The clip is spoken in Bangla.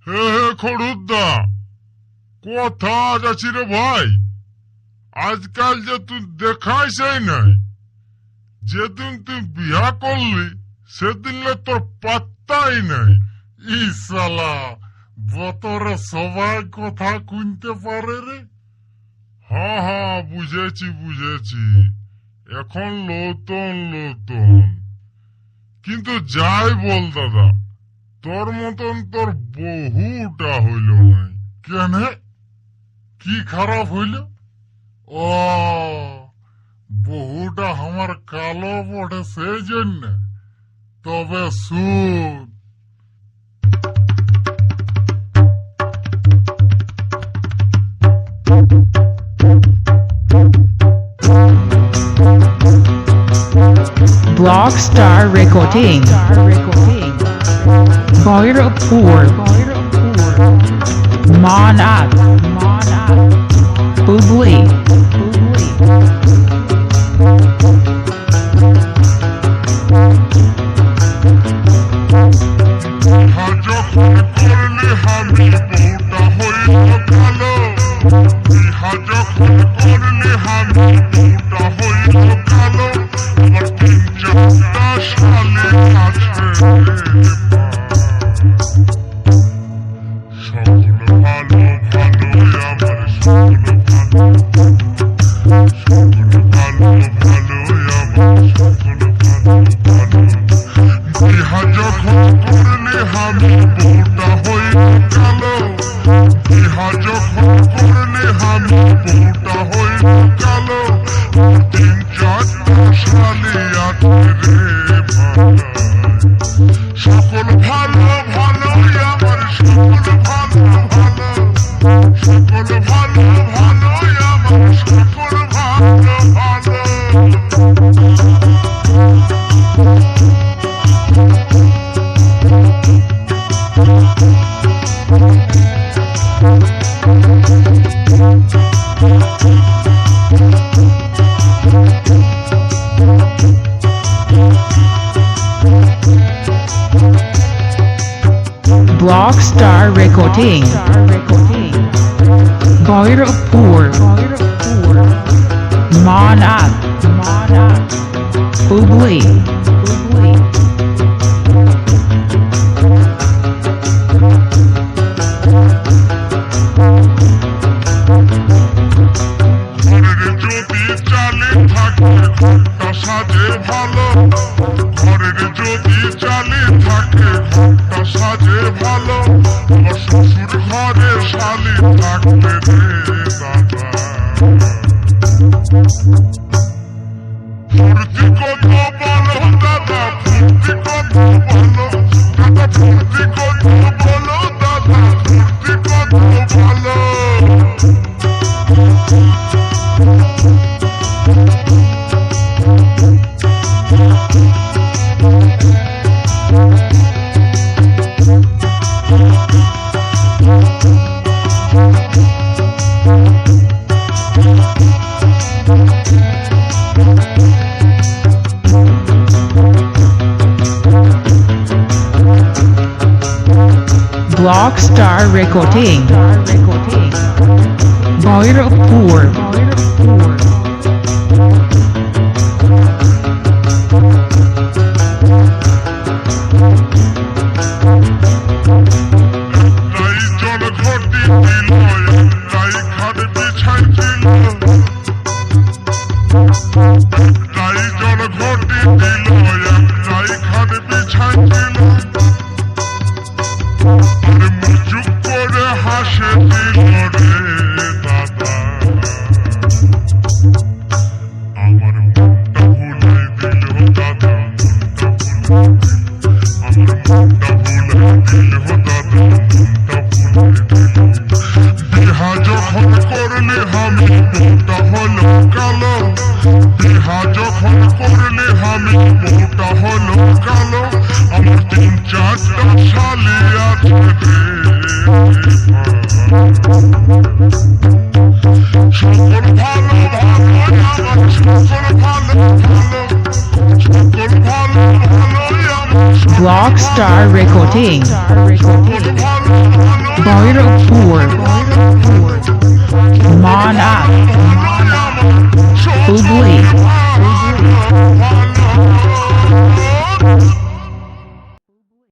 হে হে খড়ুদ্দা, কোথা যাচ্ছি রে ভাই? আজকাল যে তুই দেখাইছই নাই। যেদিন তুই বিয়া করলি সেদিন তোর পাত্তাই নাই। ই শালা, বতরে সবাই কথা কুনতে পারে রে। হ্যাঁ হ্যাঁ, বুঝেছি। এখন নতুন। কিন্তু যাই বল দাদা, তোর মতন তোর বহুটা হইল নাই। কেন, কি খারাপ হইল? ও, বহুটা আমার কালো বটে সেই জন্য। তবে শুন, Blockstar Recording Bhairapur Manat Hubli Blockstar Recording Bhairapur Manat Hubli Blockstar Recording Bhairapur ভালো Blockstar Recording. Bhairapur. Manat. Hubli.